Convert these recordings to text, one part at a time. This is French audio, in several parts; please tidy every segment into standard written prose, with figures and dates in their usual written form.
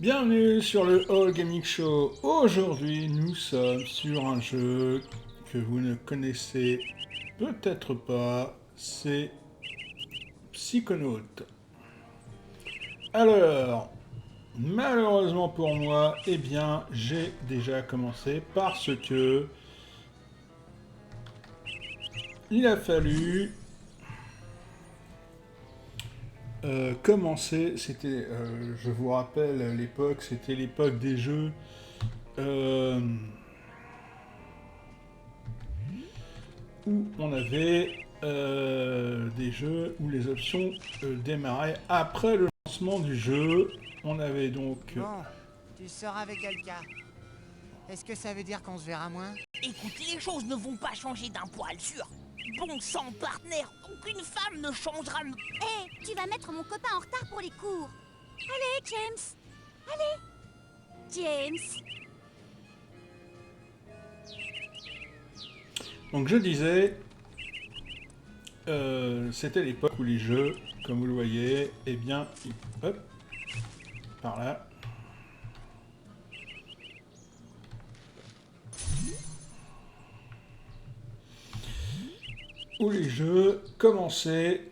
Bienvenue sur le All Gaming Show. Aujourd'hui, nous sommes sur un jeu que vous ne connaissez peut-être pas, c'est Psychonaut. Alors, malheureusement pour moi, eh bien, j'ai déjà commencé parce que il a fallu commencer. C'était, je vous rappelle, l'époque, c'était l'époque des jeux. euh, Où on avait des jeux où les options démarraient après le lancement du jeu. On avait donc... Bon, tu sors avec quelqu'un. Est-ce que ça veut dire qu'on se verra moins? Écoute, les choses ne vont pas changer d'un poil sûr. Bon sang, partenaire, aucune femme ne changera le... Hé, tu vas mettre mon copain en retard pour les cours. Allez, James. Allez. James. Donc je disais, c'était l'époque où les jeux, comme vous le voyez, eh bien, hop, par là. Où les jeux commençaient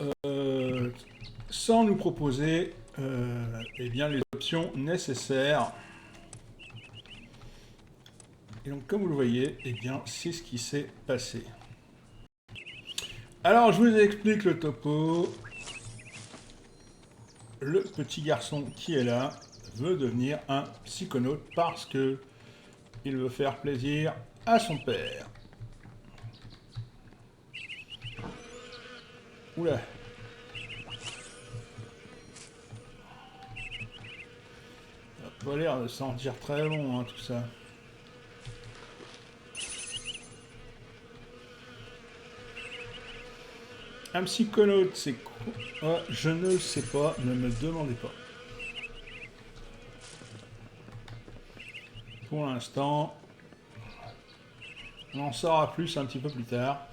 sans nous proposer eh bien, les options nécessaires. Et donc, comme vous le voyez, eh bien, c'est ce qui s'est passé. Alors, je vous explique le topo. Le petit garçon qui est là veut devenir un psychonaute parce que il veut faire plaisir à son père. Oula. Ça n'a pas l'air de sentir très bon, hein, tout ça. Un psychonaute, c'est quoi? Oh, je ne le sais pas, ne me demandez pas. Pour l'instant, on en saura plus un petit peu plus tard.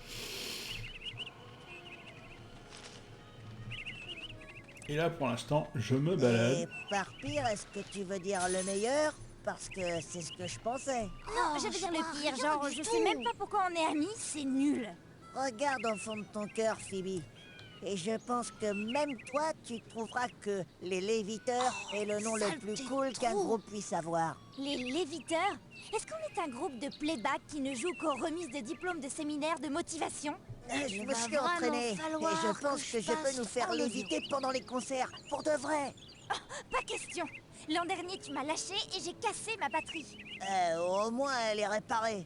Et là, pour l'instant, je me balade. Et par pire, est-ce que tu veux dire le meilleur? Parce que c'est ce que je pensais. Non, je veux dire le pire, genre, je sais même pas pourquoi on est amis, c'est nul. Regarde au fond de ton cœur, Phoebe. Et je pense que même toi, tu trouveras que les Léviteurs est le nom le plus cool qu'un groupe puisse avoir. Les Léviteurs? Est-ce qu'on est un groupe de playback qui ne joue qu'aux remises de diplômes de séminaire de motivation? Je me suis entraîné et je pense que je peux nous faire léviter pendant les concerts, pour de vrai. Pas question. L'an dernier, tu m'as lâché et j'ai cassé ma batterie. Au moins, elle est réparée.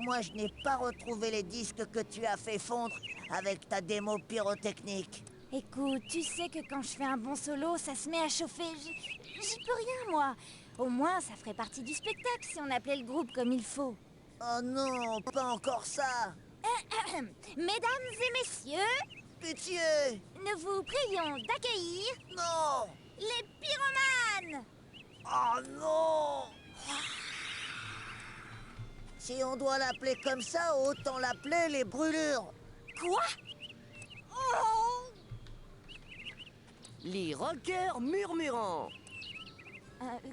Moi, je n'ai pas retrouvé les disques que tu as fait fondre avec ta démo pyrotechnique. Écoute, tu sais que quand je fais un bon solo, ça se met à chauffer. J'y peux rien, moi. Au moins, ça ferait partie du spectacle si on appelait le groupe comme il faut. Oh non, pas encore ça. Mesdames et messieurs, Pitié. nous vous prions d'accueillir Non. les pyromanes. Oh non. Si on doit l'appeler comme ça, autant l'appeler les brûlures. Quoi? Oh! Les rockers murmurants.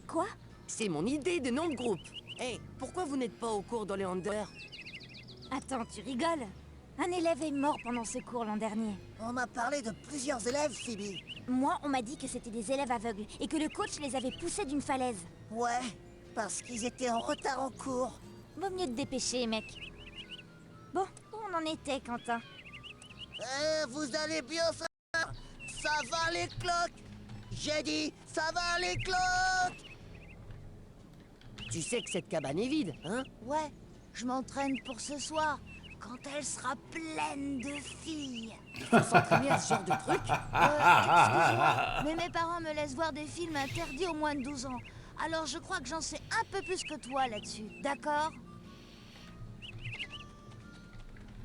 Quoi? C'est mon idée de nom de groupe. Hé, pourquoi vous n'êtes pas au cours d'Oléander? Attends, tu rigoles? Un élève est mort pendant ce cours l'an dernier. On m'a parlé de plusieurs élèves, Phoebe. Moi, on m'a dit que c'était des élèves aveugles et que le coach les avait poussés d'une falaise. Ouais, parce qu'ils étaient en retard en cours. Vaut mieux te dépêcher, mec. Bon, où on en était, Quentin? Vous allez bien faire. Ça va les cloques. J'ai dit, ça va les cloques. Tu sais que cette cabane est vide, hein? Ouais, je m'entraîne pour ce soir, quand elle sera pleine de filles. Faut s'entraîner à ce genre de truc? Excuse-moi, mais mes parents me laissent voir des films interdits aux moins de 12 ans. Alors je crois que j'en sais un peu plus que toi là-dessus, d'accord?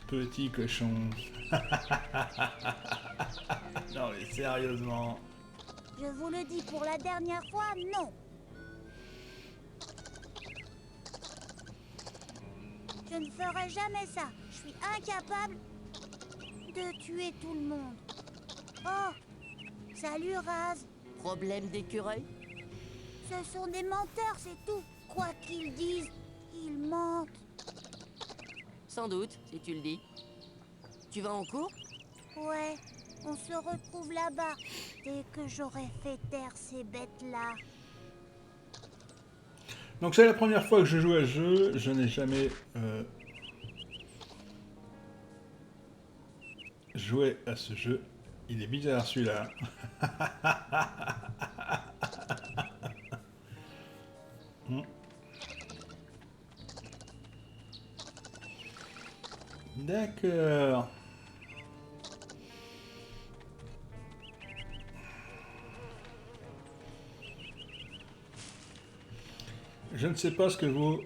Petit cochon. Non mais sérieusement. Je vous le dis pour la dernière fois, non. Je ne ferai jamais ça. Je suis incapable de tuer tout le monde. Oh, salut Raz. Problème d'écureuil? Ce sont des menteurs, c'est tout. Quoi qu'ils disent, ils mentent. Sans doute, si tu le dis. Tu vas en cours? Ouais, on se retrouve là-bas dès que j'aurai fait taire ces bêtes-là. Donc c'est la première fois que je joue à ce jeu, je n'ai jamais joué à ce jeu. Il est bizarre celui-là. D'accord. Je ne sais pas ce que vaut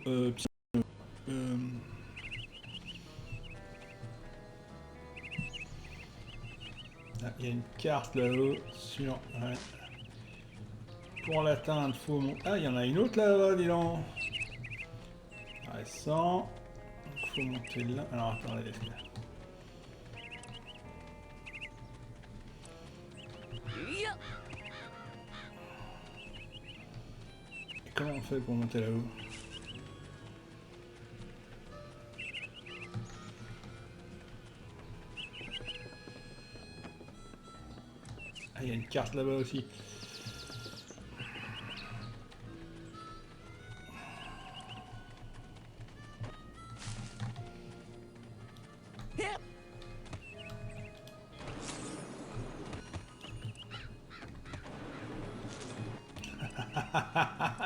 ah, il y a une carte là-haut sur... Ouais. Pour l'atteindre, faut... Ah, il y en a une autre là-bas, dis donc. Intéressant. Il faut monter là. Alors, attendez, laisse-moi. Et comment on fait pour monter là-haut? Ah, il y a une carte là-bas aussi.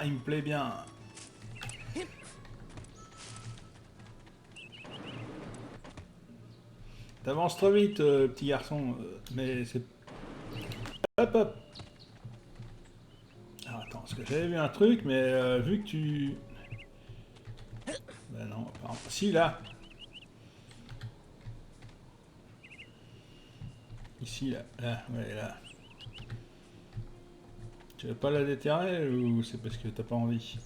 Il me plaît bien. T'avances trop vite, petit garçon, mais c'est... Hop, hop. Alors, attends, parce que j'avais vu un truc, mais vu que tu... Ben non, apparemment... Si, là. Ici, là. Là, ouais, là. Tu veux pas la déterrer ou c'est parce que t'as pas envie?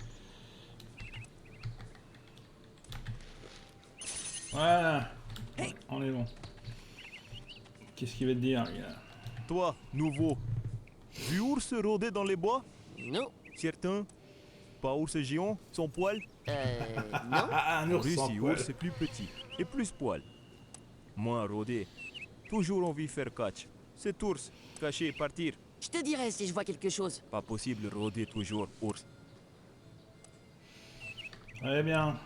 Voilà. On est bon. Qu'est-ce qu'il va te dire, lui, là? Toi, nouveau, vu ours rôder dans les bois? Non. Certain? Pas ours géant, sans poil? Non. Un ours sans Ici, poil. ours est plus petit et plus poil. Moins rôder. Toujours envie de faire catch. Cet ours, caché, partir. Je te dirai si je vois quelque chose. Pas possible rôder toujours, ours. Très bien.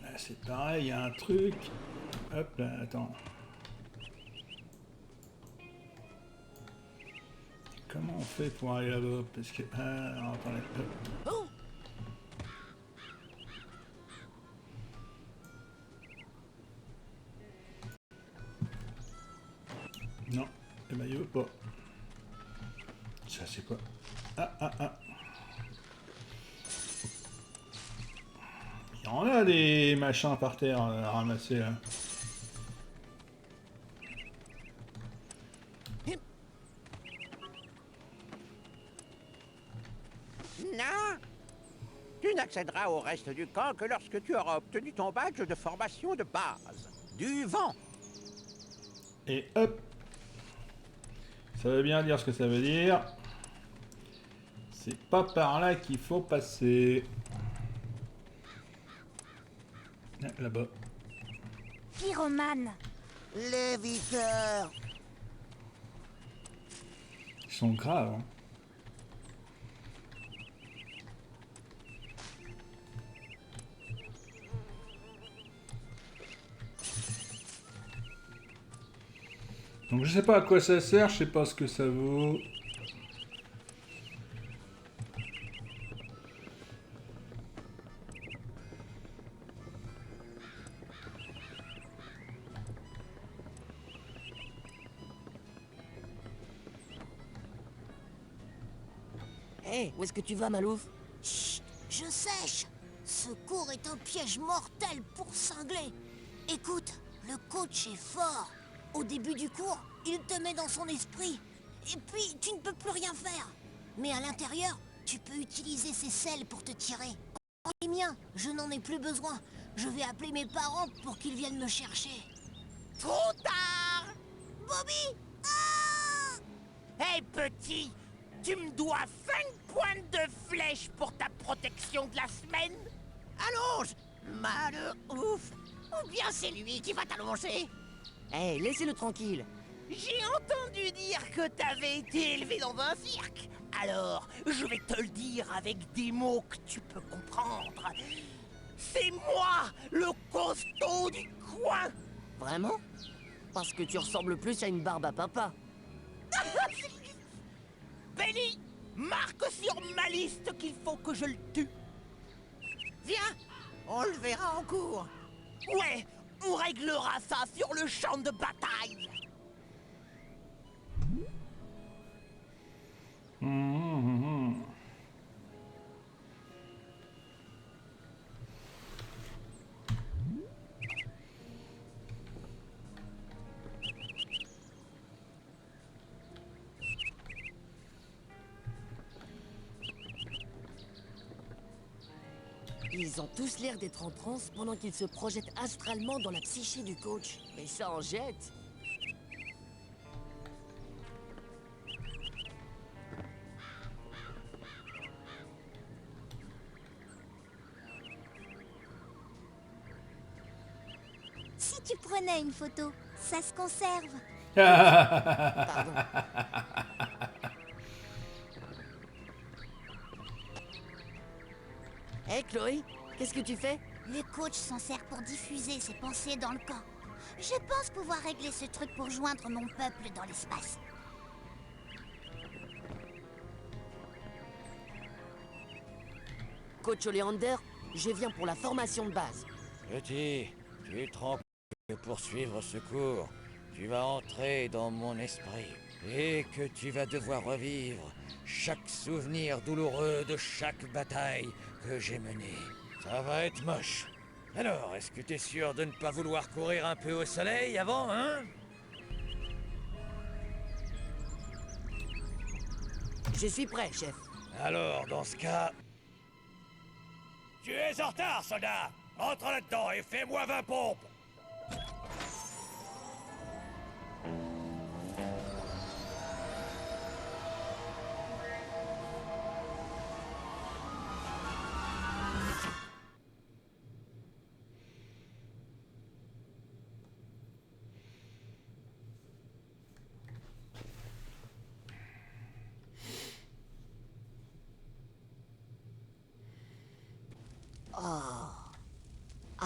Là, c'est pareil, il y a un truc. Hop là, attends. Comment on fait pour aller là-bas? Parce que... Ah, alors, attendez. Hop. Oh. Non, eh ben il veut pas. Ça c'est quoi? Ah, ah, ah. Il y en a des machins par terre à ramasser là. Non. Tu n'accéderas au reste du camp que lorsque tu auras obtenu ton badge de formation de base. Du vent. Et hop. Ça veut bien dire ce que ça veut dire. C'est pas par là qu'il faut passer. Ah, là-bas. Pyromane. Léviteur. Ils sont graves, hein. Donc je sais pas à quoi ça sert, je sais pas ce que ça vaut. Hé, où est-ce que tu vas, Malouf? Chut, je sèche. Ce cours est un piège mortel pour cinglés. Écoute, le coach est fort. Au début du cours, il te met dans son esprit. Et puis, tu ne peux plus rien faire. Mais à l'intérieur, tu peux utiliser ses selles pour te tirer. Les miens, je n'en ai plus besoin. Je vais appeler mes parents pour qu'ils viennent me chercher. Trop tard. Bobby! Ah! Hé, petit, tu me dois 5 points de flèche pour ta protection de la semaine. Allonge, malheur ouf. Ou bien c'est lui qui va t'allonger. Hé, laissez-le tranquille. J'ai entendu dire que t'avais été élevé dans un cirque. Alors, je vais te le dire avec des mots que tu peux comprendre. C'est moi, le costaud du coin. Vraiment? Parce que tu ressembles plus à une barbe à papa. Benny, marque sur ma liste qu'il faut que je le tue. Viens, on le verra en cours. Ouais, on réglera ça sur le champ de bataille. Ils ont tous l'air d'être en transe pendant qu'ils se projettent astralement dans la psyché du coach. Mais ça en jette. Si tu prenais une photo, ça se conserve. Pardon. Hé, Chloé, qu'est-ce que tu fais? Le coach s'en sert pour diffuser ses pensées dans le camp. Je pense pouvoir régler ce truc pour joindre mon peuple dans l'espace. Coach Oleander, je viens pour la formation de base. Petit, tu te rends compte que pour suivre ce cours, tu vas entrer dans mon esprit et que tu vas devoir revivre chaque souvenir douloureux de chaque bataille que j'ai menée. Ça va être moche. Alors, est-ce que t'es sûr de ne pas vouloir courir un peu au soleil avant, hein? Je suis prêt, chef. Alors, dans ce cas... Tu es en retard, soldat! Entre là-dedans et fais-moi 20 pompes!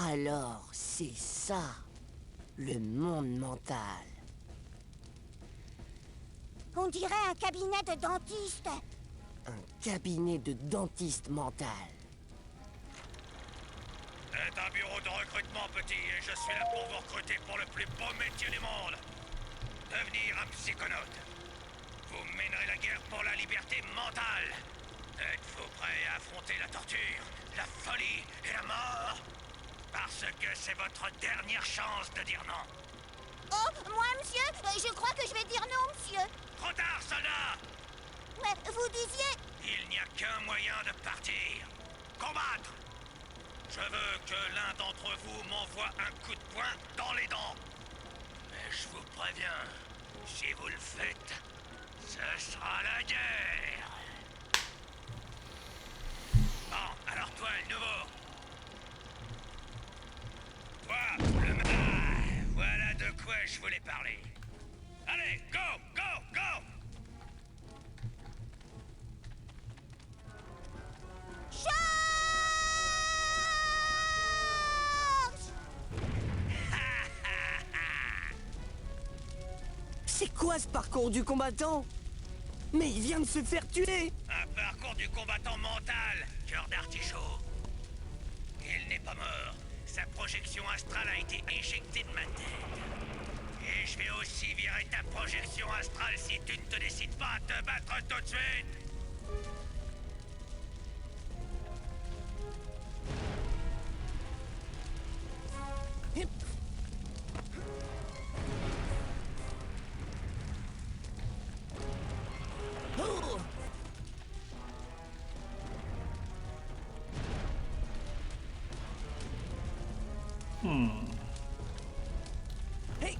Alors, c'est ça, le monde mental. On dirait un cabinet de dentiste. Un cabinet de dentiste mental. C'est un bureau de recrutement, petit, et je suis là pour vous recruter pour le plus beau métier du monde. Devenir un psychonaute. Vous mènerez la guerre pour la liberté mentale. Êtes-vous prêt à affronter la torture, la folie et la mort? Parce que c'est votre dernière chance de dire non. Oh, moi, monsieur, je crois que je vais dire non, monsieur. Trop tard, soldat! Mais vous disiez... Il n'y a qu'un moyen de partir. Combattre! Je veux que l'un d'entre vous m'envoie un coup de poing dans les dents. Mais je vous préviens, si vous le faites, ce sera la guerre. Bon, alors toi, le nouveau. Toi, le voilà de quoi je voulais parler. Allez, go, go, go! C'est quoi ce parcours du combattant? Mais il vient de se faire tuer! Un parcours du combattant mental, cœur d'artichaut. Il n'est pas mort. Sa projection astrale a été éjectée de ma tête. Et je vais aussi virer ta projection astrale si tu ne te décides pas à te battre tout de suite. Oh! Hey!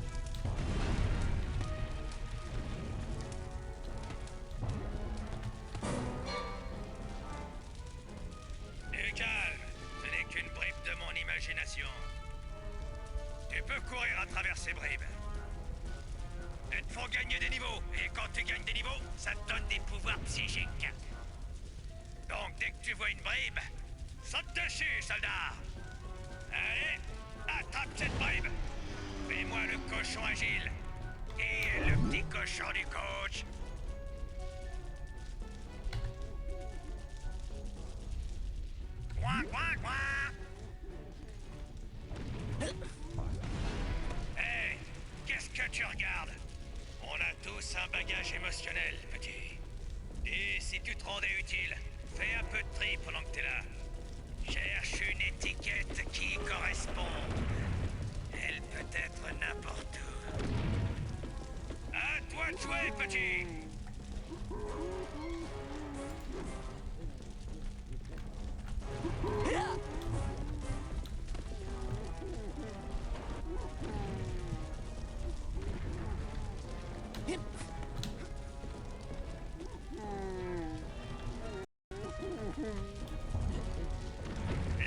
pour gagner des niveaux. Et quand tu gagnes des niveaux, ça te donne des pouvoirs psychiques. Donc dès que tu vois une bribe, saute dessus, soldat. Allez, attrape cette bribe. Fais-moi le cochon agile. Qui est le petit cochon du coach? Coin, coin, coin. Hey, qu'est-ce que tu regardes? On a tous un bagage émotionnel, petit. Et si tu te rendais utile, fais un peu de tri pendant que t'es là. Cherche une étiquette qui y correspond. Elle peut être n'importe où. À toi de jouer, petit.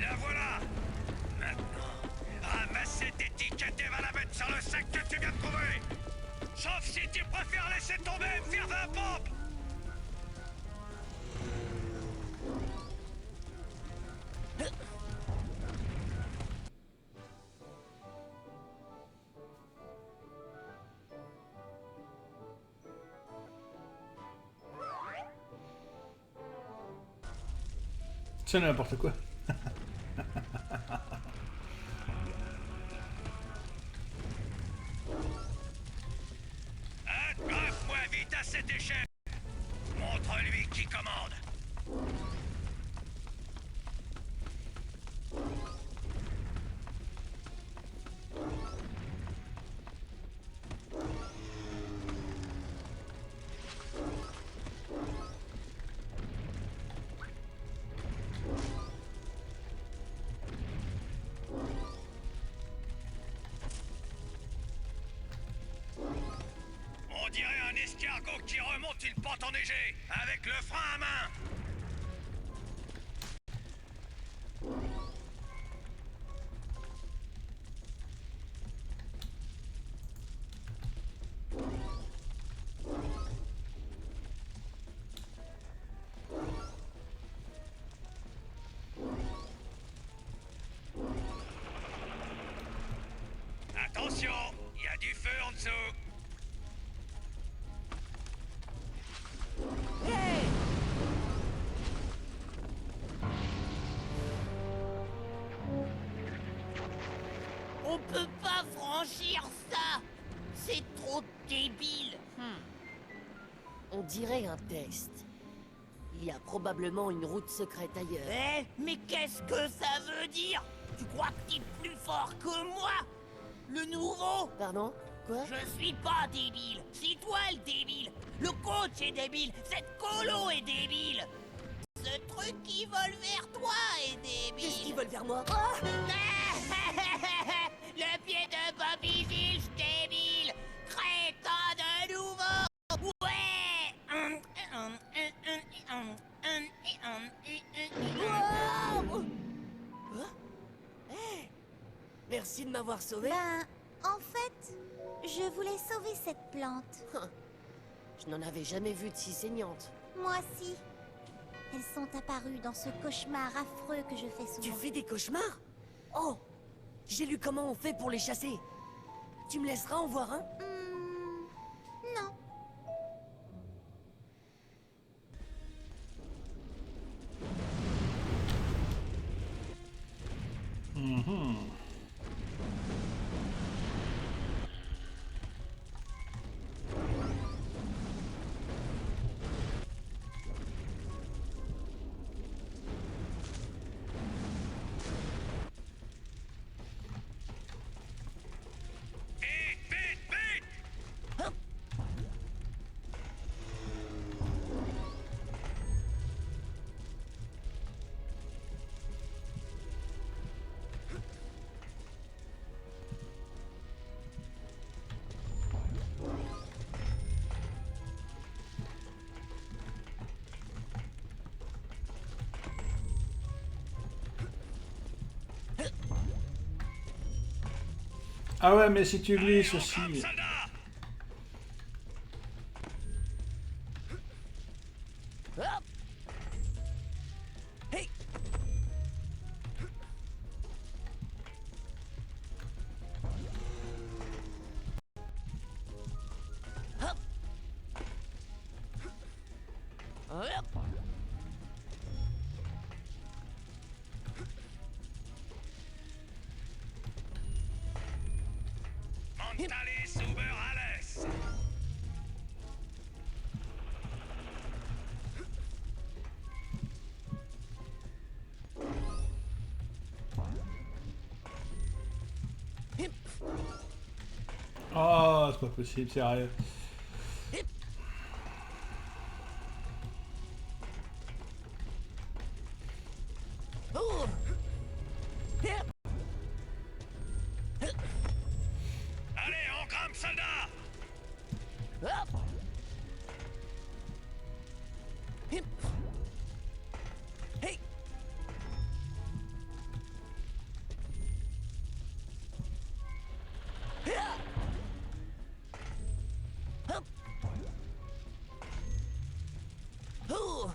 La voilà. Maintenant, ramasse cette étiquette et va la mettre sur le sac que tu viens de trouver. Sauf si tu préfères laisser tomber et me faire 20 pompes. C'est n'importe quoi. Attrape-moi vite à cette échelle. Montre-lui qui commande. On dirait un escargot qui remonte une pente enneigée, avec le frein à main. Attention, il y a du feu en dessous. On peut pas franchir ça. C'est trop débile. On dirait un test. Il y a probablement une route secrète ailleurs. Eh, mais qu'est-ce que ça veut dire? Tu crois que t'es plus fort que moi? Le nouveau? Pardon? Quoi? Je suis pas débile. C'est toi le débile. Le coach est débile. Cette colo est débile. Ce truc qui vole vers toi est débile. Qu'est-ce qu'ils veulent vers moi? Le pied de Bobby Gilles, débile. Crétin de nouveau. Ouais. Wow! Hey! Merci de m'avoir sauvé. Ben, en fait, je voulais sauver cette plante. Je n'en avais jamais vu de si saignante. Moi aussi. Elles sont apparues dans ce cauchemar affreux que je fais souvent. Tu fais des cauchemars? Oh! J'ai lu comment on fait pour les chasser. Tu me laisseras en voir un? Non. Ah ouais, mais si tu glisses aussi. Hop. Hey. Hop. Hop. Montalis Uber Alles. Ah, c'est pas possible, sérieux. Oh. Hip. Allez, on grimpe, soldat. Hop. Hip. Hey. Yeah. Hop. Oh.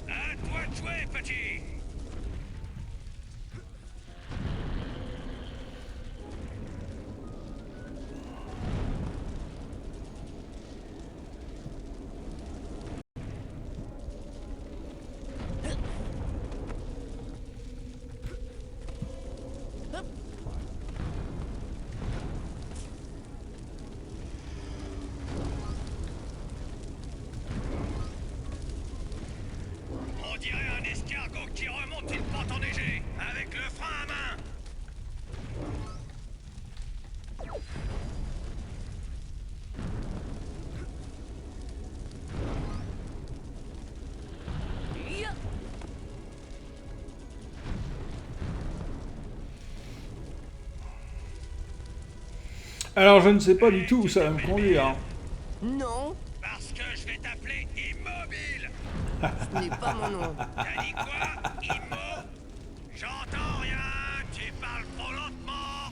À toi de jouer, petit. On dirait un escargot qui remonte une pente enneigée, avec le frein à main. Yeah. Alors, je ne sais pas du tout où ça va me conduire. Hein. Non, Parce que je vais t'appeler Immobile. ce n'est pas mon nom. T'as dit quoi, Immo? J'entends rien, tu parles trop lentement.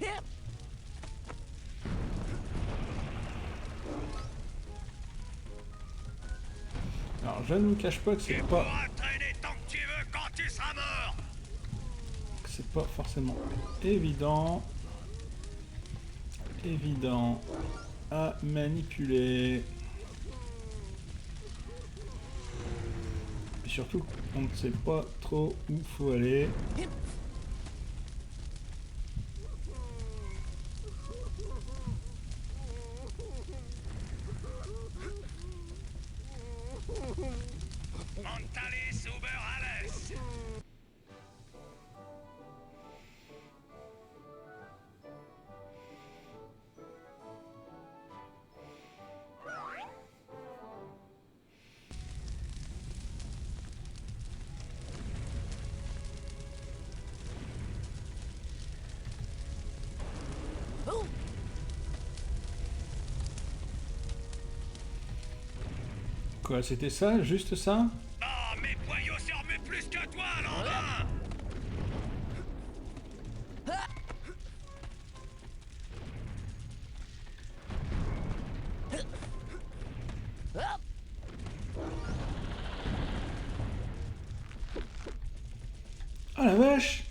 Hip. Alors, je ne vous cache pas que Tu c'est pourras pas, traîner tant que tu veux quand tu seras mort. forcément évident. Évident à manipuler. Et surtout, on ne sait pas trop où faut aller. Montalis Uber Alles. Oh. Quoi, c'était ça? Juste ça? Oh, mes boyaux se remuent plus que toi, l'engin. Hop. Ah la vache!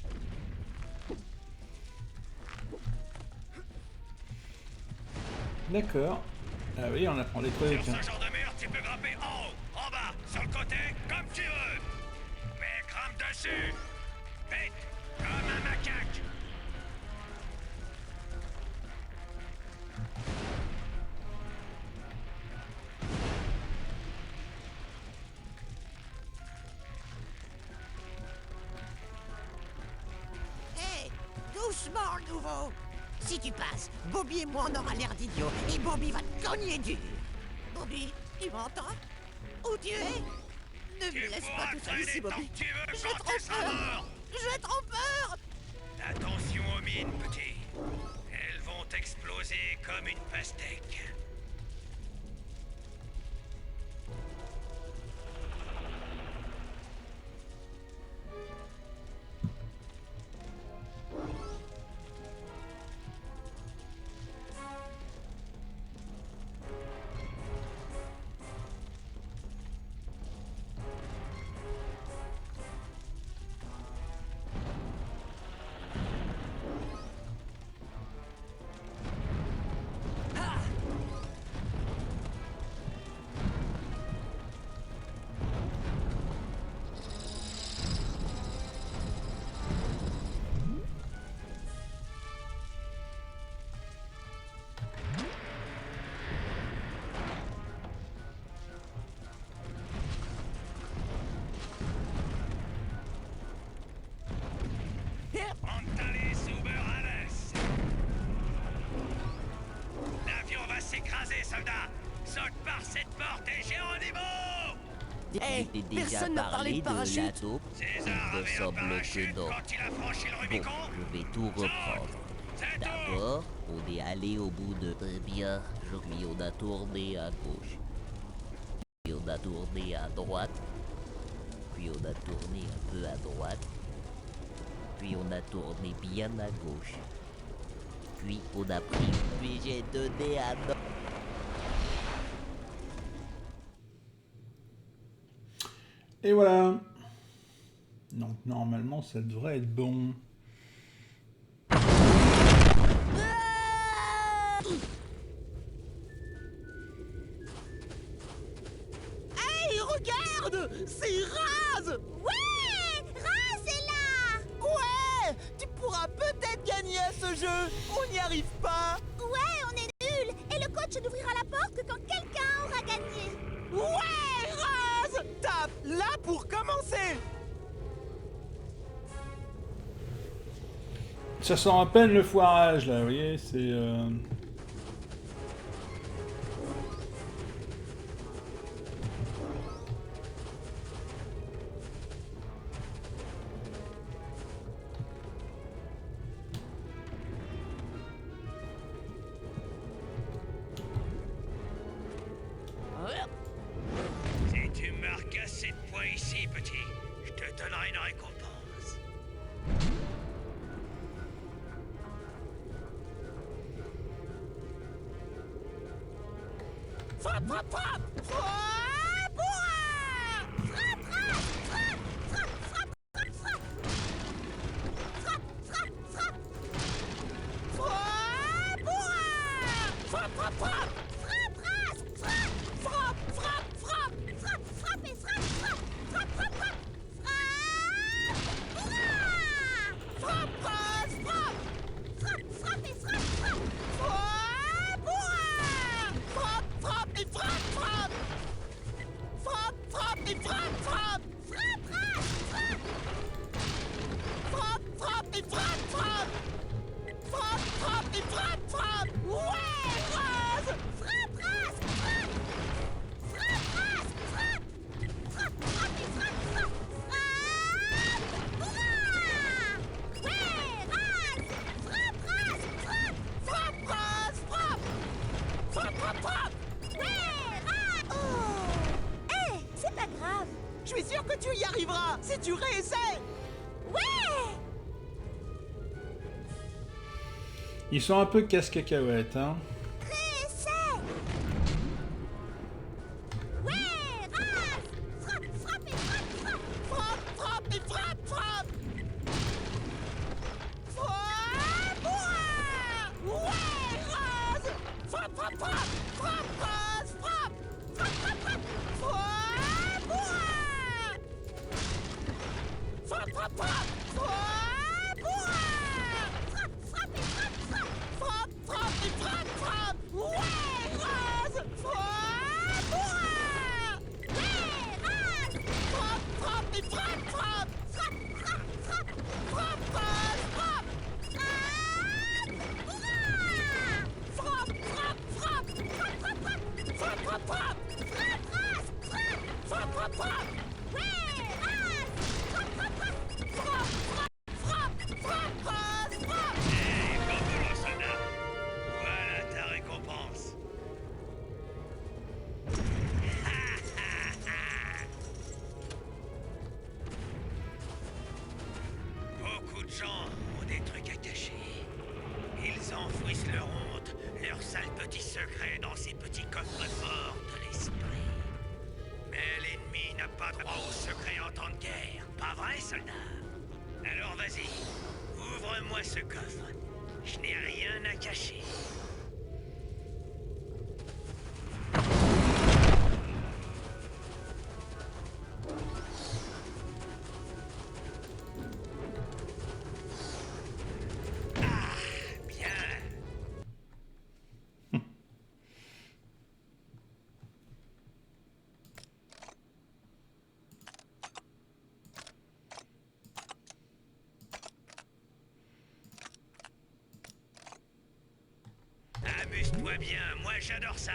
D'accord. Ah oui, on apprend des trucs. Sur ce genre de mur, tu peux grimper en haut, en bas, sur le côté, comme tu veux. Mais grimpe dessus. Vite, comme un macaque. Hé, doucement, nouveau. Si tu passes, Bobby et moi on aura l'air d'idiots et Bobby va te cogner dur. Bobby, tu m'entends? Où tu es? Ne me Tu laisse pourras pas tout seul traîner ici, tant Bobby. que tu veux J'ai quand trop tu seras peur. mort. J'ai trop peur. Attention aux mines, petit. Elles vont exploser comme une pastèque. Montalis Uber alles. L'avion va s'écraser, soldats. Saute par cette porte et Géronimo! Eh, personne n'a parlé de parachute. César avait un parachute quand il a franchi le Rubicon. Je vais tout reprendre. D'abord, on est allé au bout de... Très bien, puis on a tourné à gauche. Puis on a tourné à droite. Puis on a tourné un peu à droite. Puis on a tourné bien à gauche. Puis on a pris... Puis j'ai donné à... Et voilà. Donc normalement ça devrait être bon. Hey, regarde! C'est Raz! Ouais, Raz est là. Ouais! Tu pourras peut-être gagner à ce jeu! On n'y arrive pas! Ouais, on est nuls. Et le coach n'ouvrira la porte que quand quelqu'un aura gagné. Ouais, Raz! Tape là pour commencer! Ça sent à peine le foirage là, vous voyez, c'est... Si tu marques assez de points ici, petit, je te donnerai une récompense. Frappe, frappe, frappe! Frappe! Hurrah! Frappe, Raz. Frappe, frappe, frappe, frappe, frappe. Frappe, frappe, frappe. Frappe! Hurrah! Frappe, frappe, frappe! Frappe, Raz. Frappe. Frappe, frappe, frappe! Frappe, frappe et frappe, frappe. Frappe, frappe, frappe. Frappe. Hurrah! Frappe, Raz! Frappe! Frappe, frappe et frappe, frappe. Frappe! Hurrah! Frappe, frappe et frappe, frappe! Frappe, frappe et frappe, frappe! Frappe, Raz. Frappe. Frappe, frappe et frappe, frappe! Frappe, frappe et frappe, frappe! Ouais, Raz! Frappe, Raz. Frappe. Frappe, Raz. Frappe. Frappe, frappe et frappe, frappe. Frappe. Hurrah! Ouais, Raz. Frappe, Raz. Frappe. Frappe, Raz! Frappe! Frappe, frappe, frappe! Ouais, Raz. Oh. Eh, c'est pas grave. Je suis sûr que tu y arriveras si tu réessaies! Ouais. Ils sont un peu casse-cacahuètes, hein. Réessaie. Ouais, Raz. Frappe, frappe et frappe, frappe. Frappe, frappe et frappe, frappe! Frappe! Hurrah! Ouais, Raz! Frappe, frappe, frappe! Frappe, Raz! Frappe! Frappe, frappe, frappe. Frappe! Hurrah! Frappe, frappe, frappe! Frappe! Hurrah! Frappe, frappe et frappe, frappe. Frappe, frappe et frappe, frappe! Donnez-moi ce coffre. Je n'ai rien à cacher. Ah, bien. Amuse-toi bien, moi j'adore ça.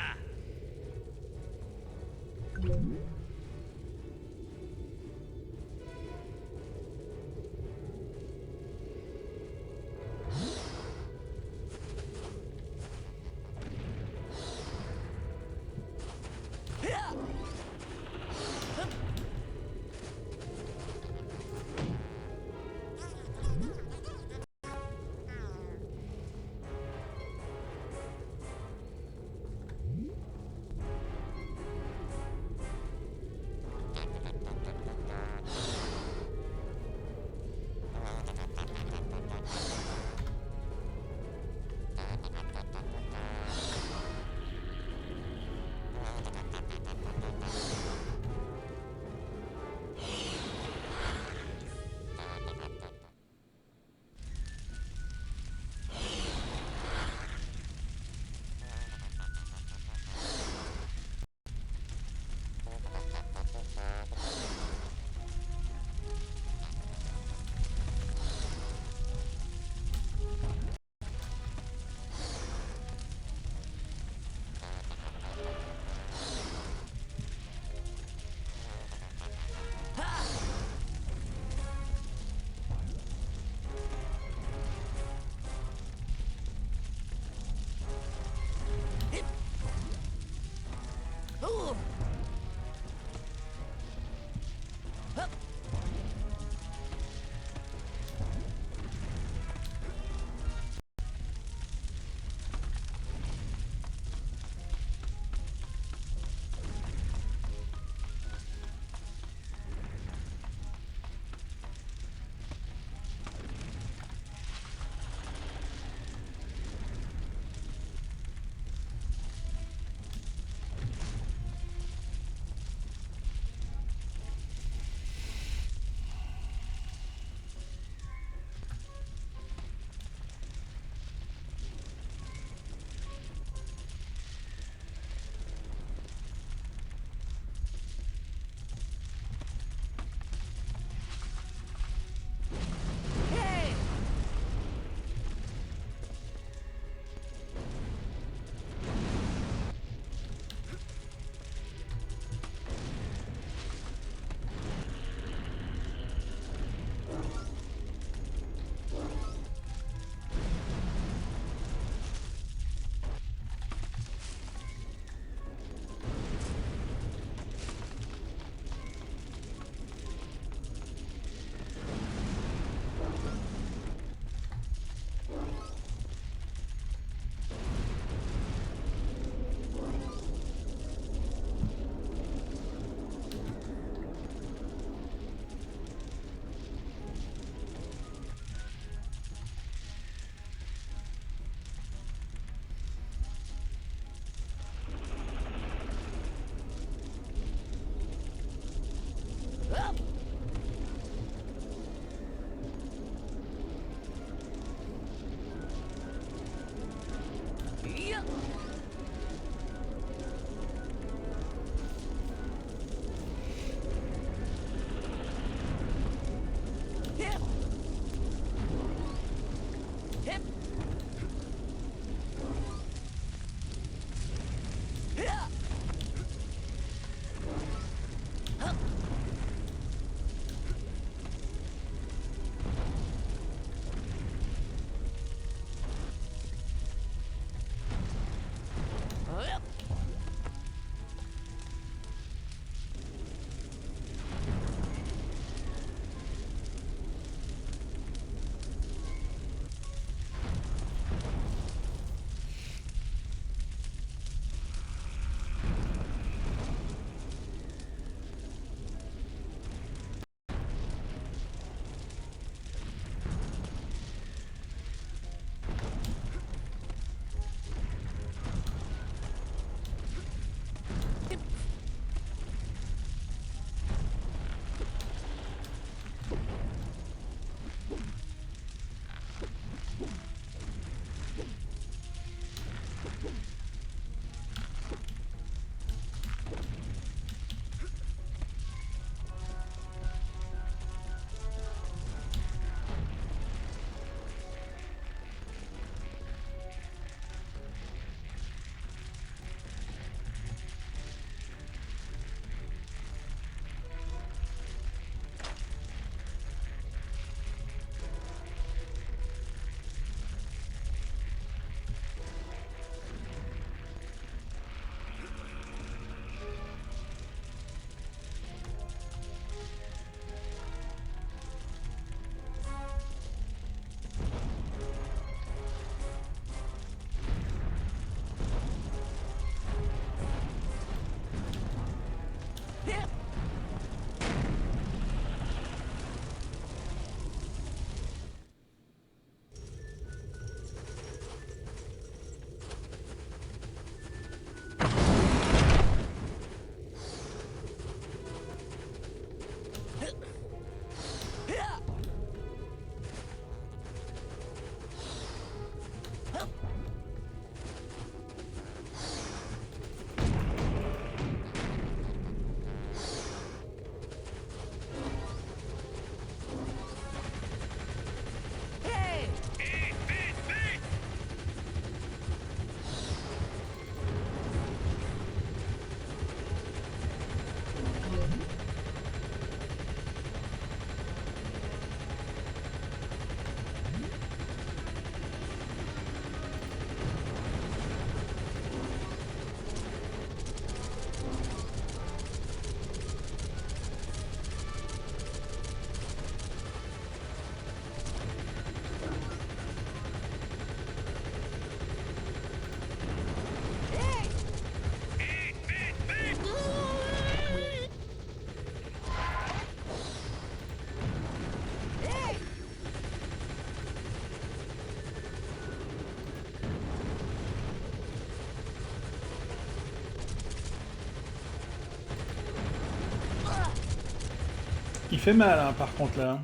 fait mal, hein, par contre, là.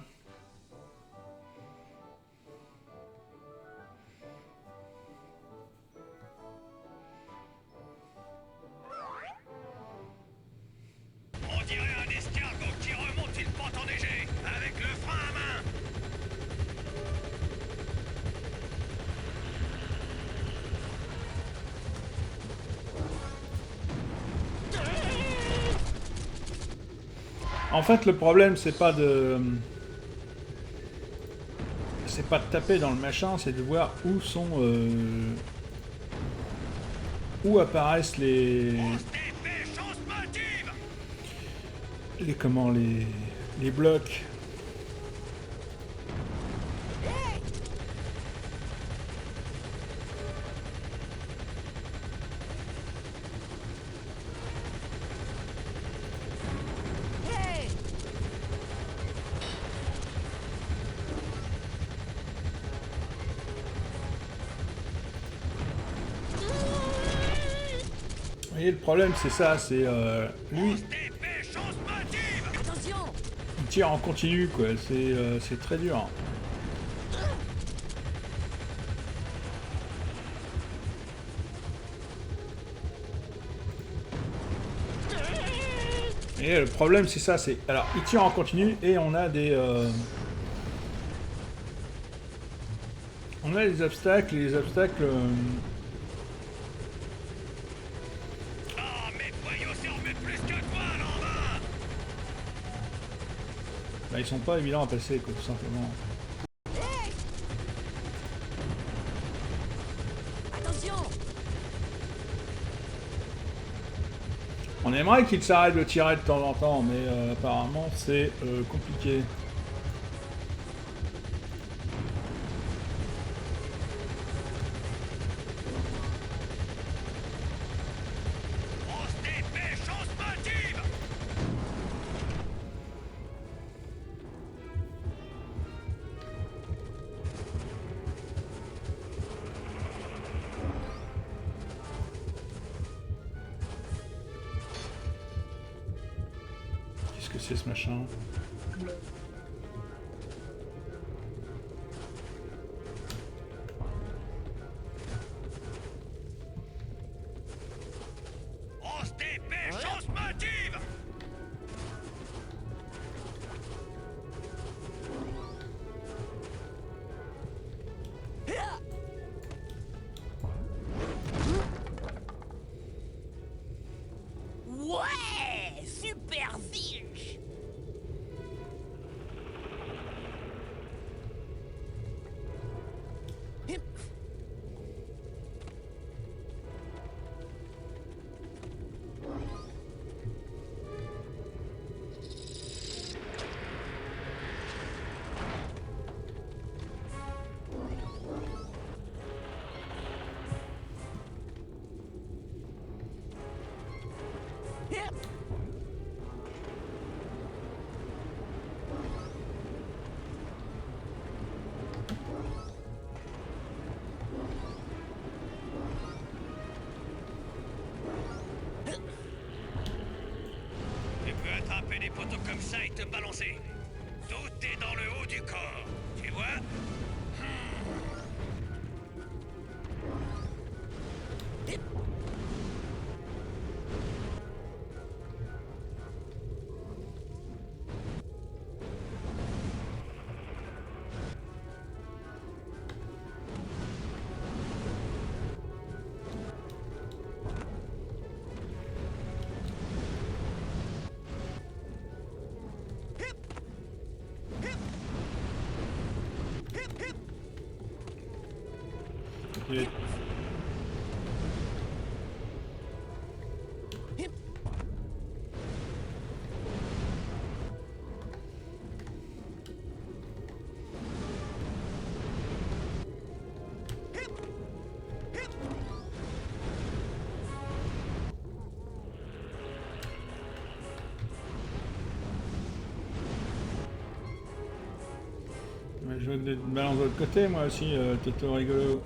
On dirait un escargot qui remonte une pente enneigée, avec le frein à main. En fait, le problème, c'est pas de... C'est pas de taper dans le machin, c'est de voir où sont... Où apparaissent les... Les blocs. Vous voyez, le problème, c'est ça, c'est... lui... Il tire en continu, quoi, c'est très dur. Et le problème, c'est ça, c'est... Alors, il tire en continu, et on a des... On a les obstacles, et les obstacles... Bah, ils sont pas évidents à passer, quoi, tout simplement. Attention! On aimerait qu'il s'arrête de tirer de temps en temps, mais apparemment c'est compliqué. Qu'est-ce que c'est ce machin? On se dépêche, on se motive. Ouais, super zilch. Tu peux attraper des poteaux comme ça et te balancer. Tout est dans le haut du corps, tu vois? Et... Je veux te balance de l'autre côté, moi aussi, Toto rigolo.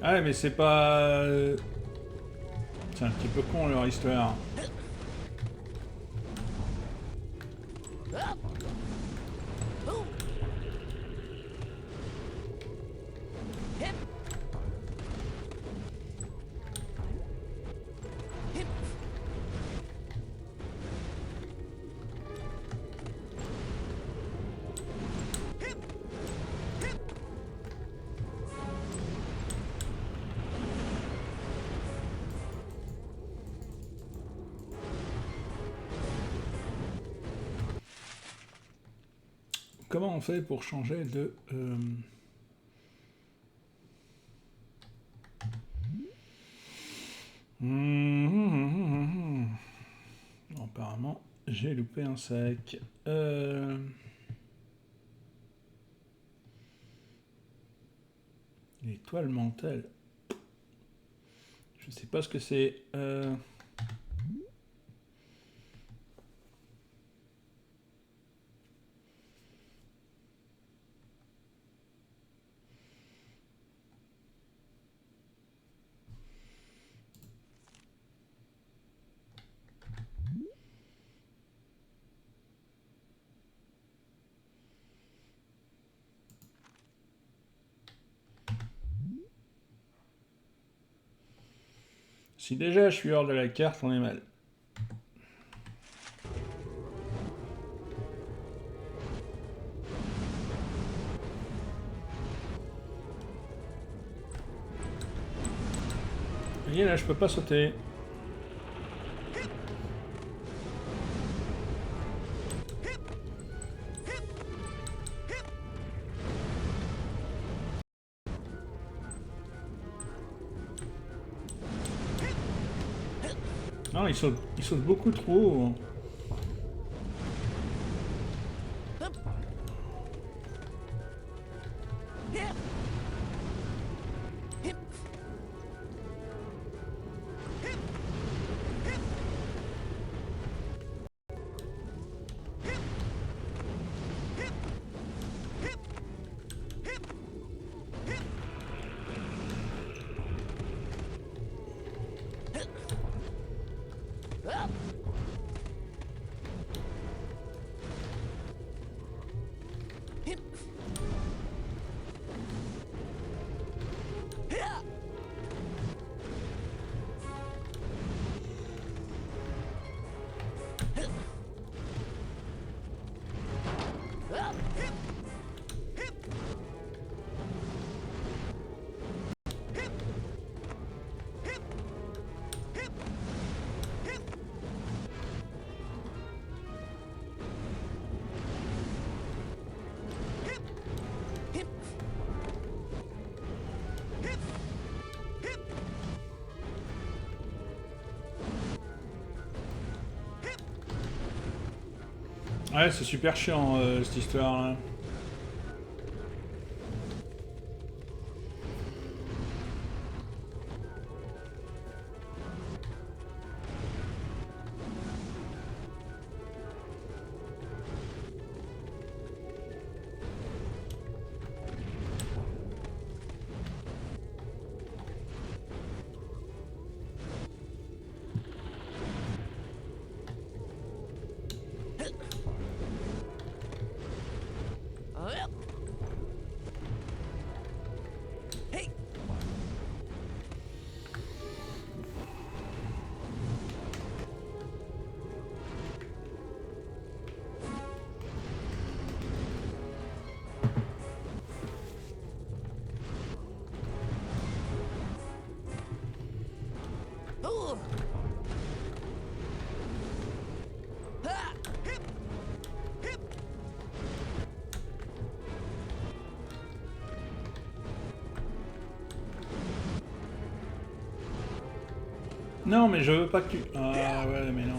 Ah mais c'est pas... C'est un petit peu con leur histoire. Comment on fait pour changer de... Bon, apparemment, j'ai loupé un sac. L'étoile mentale. Je sais pas ce que c'est. Si déjà je suis hors de la carte, on est mal. Vous voyez là, je peux pas sauter. Non, il saute beaucoup trop. Ouais, c'est super chiant cette histoire là. Non, mais je veux pas que tu... Ah ouais, mais non.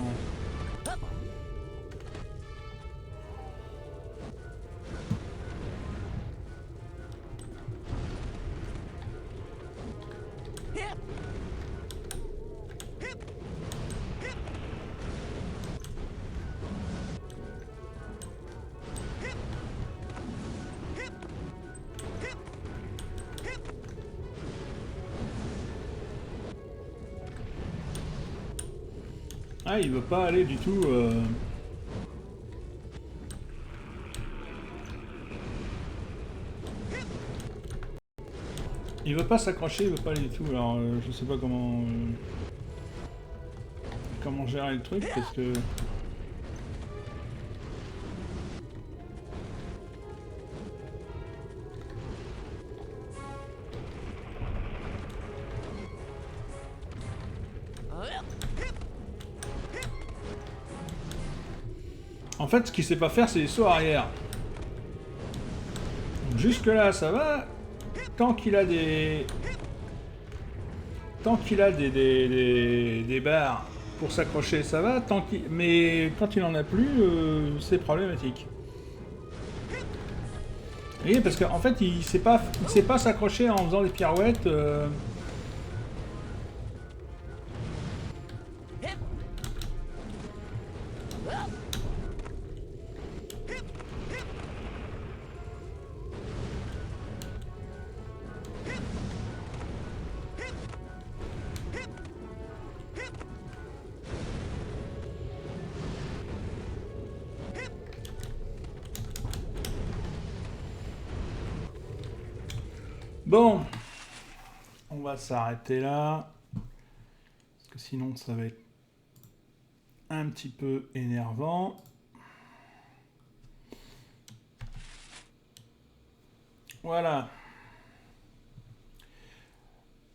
Ah, il veut pas aller du tout... Il veut pas s'accrocher, il veut pas aller du tout. Alors, je sais pas comment... comment gérer le truc, parce que... En fait, ce qu'il sait pas faire, c'est les sauts arrière. Jusque là, ça va. Tant qu'il a des... Tant qu'il a des barres pour s'accrocher, ça va. Mais quand il en a plus, c'est problématique. Vous voyez, parce qu'en fait, il sait pas s'accrocher en faisant des pirouettes. Bon, on va s'arrêter là, parce que sinon ça va être un petit peu énervant. Voilà.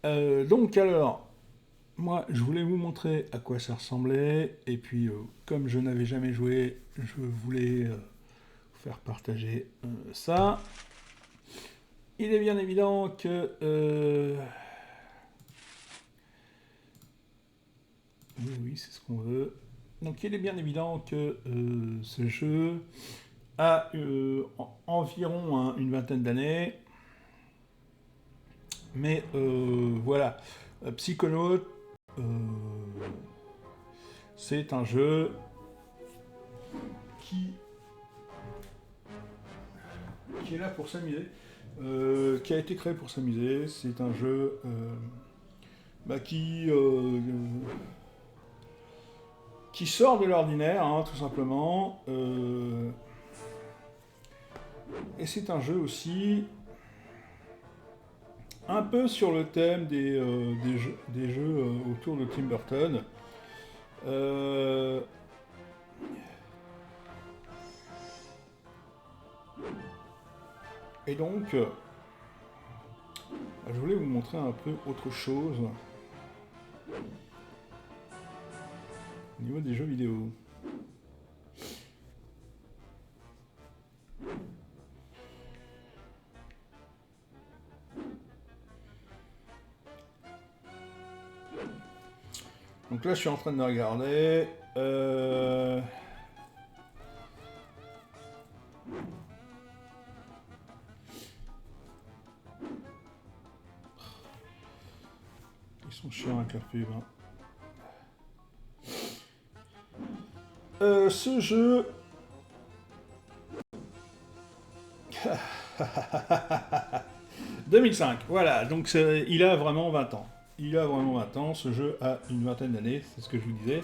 Donc alors, moi je voulais vous montrer à quoi ça ressemblait, et puis comme je n'avais jamais joué, je voulais vous faire partager ça. Il est bien évident que... Oui, c'est ce qu'on veut. Donc il est bien évident que ce jeu a environ une vingtaine d'années. Mais voilà, Psychonaut, c'est un jeu qui est là pour s'amuser. Qui a été créé pour s'amuser. C'est un jeu qui sort de l'ordinaire, hein, tout simplement. Et c'est un jeu aussi un peu sur le thème des jeux autour de Tim Burton. Et donc, je voulais vous montrer un peu autre chose au niveau des jeux vidéo. Donc là, je suis en train de regarder. Ils sont chiants avec leur pub. Hein. Ce jeu... 2005, voilà, donc il a vraiment 20 ans. Il a vraiment 20 ans, ce jeu a une vingtaine d'années, c'est ce que je vous disais.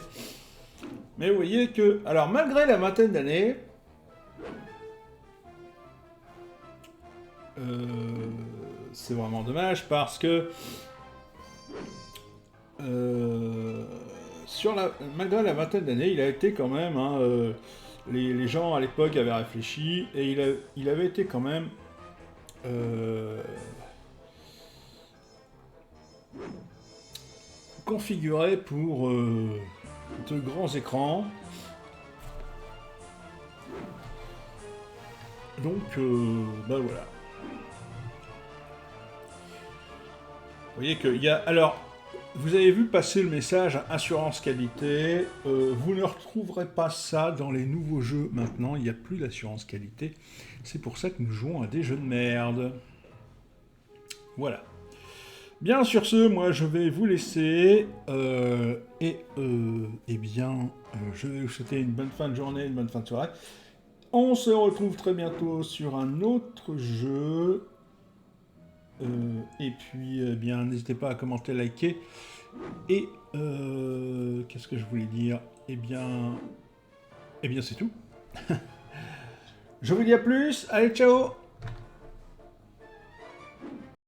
Mais vous voyez que, alors malgré la vingtaine d'années, c'est vraiment dommage parce que malgré la vingtaine d'années, il a été quand même, hein, les gens à l'époque avaient réfléchi et il avait été quand même configuré pour de grands écrans. Donc, bah voilà. Vous voyez qu'il y a... Alors, vous avez vu passer le message assurance qualité. Vous ne retrouverez pas ça dans les nouveaux jeux maintenant. Il n'y a plus d'assurance qualité. C'est pour ça que nous jouons à des jeux de merde. Voilà. Bien, sur ce, moi je vais vous laisser. Eh bien, je vais vous souhaiter une bonne fin de journée, une bonne fin de soirée. On se retrouve très bientôt sur un autre jeu. Et puis, eh bien, n'hésitez pas à commenter, liker. Et qu'est-ce qu'est-ce que je voulais dire? Eh bien c'est tout. Je vous dis à plus, allez ciao!